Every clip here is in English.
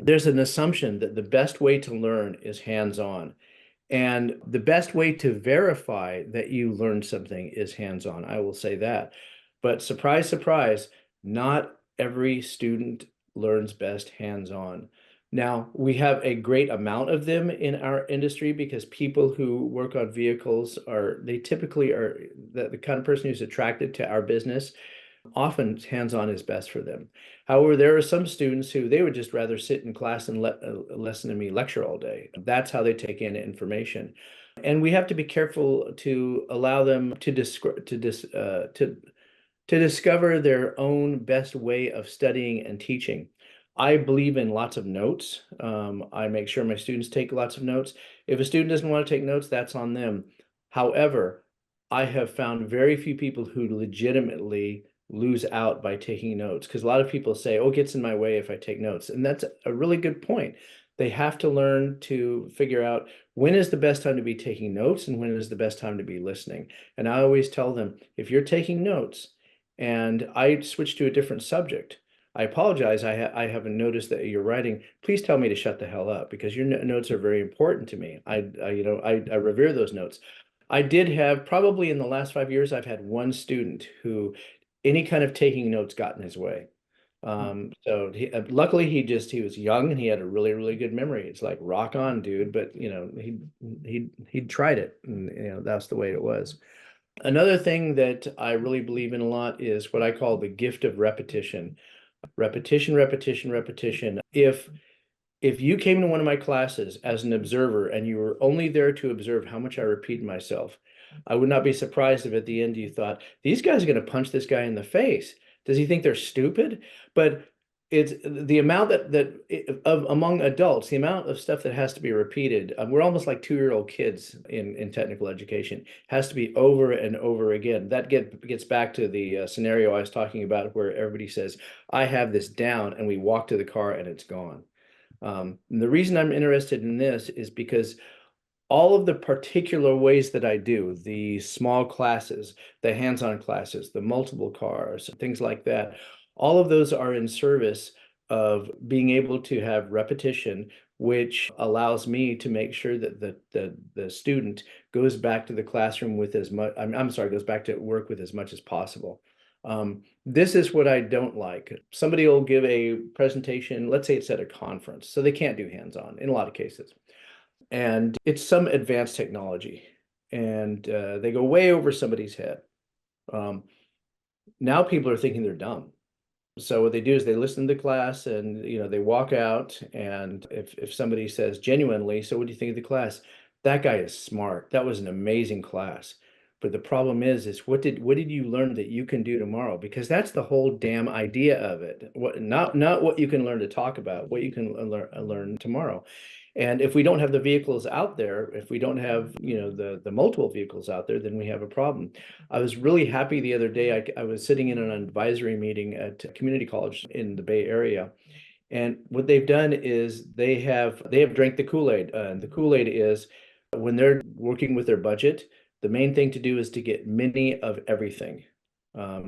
there's an assumption that the best way to learn is hands-on. And the best way to verify that you learned something is hands-on. I will say that. But surprise, surprise, not every student learns best hands-on. Now, we have a great amount of them in our industry because people who work on vehicles they typically are the kind of person who's attracted to our business. Often hands-on is best for them. However, there are some students who they would just rather sit in class and listen to me lecture all day. That's how they take in information. And we have to be careful to allow them to discover their own best way of studying and teaching. I believe in lots of notes. I make sure my students take lots of notes. If a student doesn't want to take notes, that's on them. However, I have found very few people who legitimately lose out by taking notes because a lot of people say, oh, it gets in my way if I take notes. And that's a really good point. They have to learn to figure out when is the best time to be taking notes and when is the best time to be listening. And I always tell them, if you're taking notes and I switch to a different subject, I apologize. I haven't noticed that you're writing. Please tell me to shut the hell up because your notes are very important to me. I revere those notes. I did have probably in the last 5 years, I've had one student who any kind of taking notes got in his way. So luckily he was young and he had a really, really good memory. It's like rock on, dude. But he tried it and that's the way it was. Another thing that I really believe in a lot is what I call the gift of repetition. Repetition, repetition, repetition. If you came to one of my classes as an observer and you were only there to observe how much I repeat myself, I would not be surprised if at the end you thought, these guys are going to punch this guy in the face. Does he think they're stupid? But it's the amount among adults, the amount of stuff that has to be repeated. We're almost like 2-year-old kids in technical education. Has to be over and over again. That gets back to the scenario I was talking about where everybody says, I have this down, and we walk to the car and it's gone. And the reason I'm interested in this is because all of the particular ways that I do, the small classes, the hands-on classes, the multiple cars, things like that, all of those are in service of being able to have repetition, which allows me to make sure that the student goes back to the classroom with as much, I'm sorry, goes back to work with as much as possible. This is what I don't like. Somebody will give a presentation, let's say it's at a conference, so they can't do hands-on in a lot of cases. And it's some advanced technology, and they go way over somebody's head. Now people are thinking they're dumb. So what they do is they listen to the class and they walk out, and if somebody says genuinely, so what do you think of the class? That guy is smart. That was an amazing class. But the problem is what did you learn that you can do tomorrow? Because that's the whole damn idea of it. Not what you can learn to talk about, what you can learn tomorrow. And if we don't have the vehicles out there, if we don't have, the multiple vehicles out there, then we have a problem. I was really happy the other day. I was sitting in an advisory meeting at a community college in the Bay Area. And what they've done is they have drank the Kool-Aid. And the Kool-Aid is when they're working with their budget, the main thing to do is to get many of everything.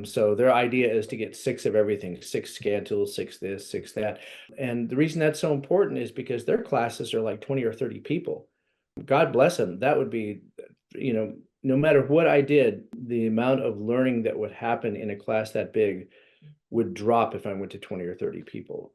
So their idea is to get 6 of everything, 6 scan tools, 6 this, 6 that. And the reason that's so important is because their classes are like 20 or 30 people. God bless them. That would be, no matter what I did, the amount of learning that would happen in a class that big would drop if I went to 20 or 30 people.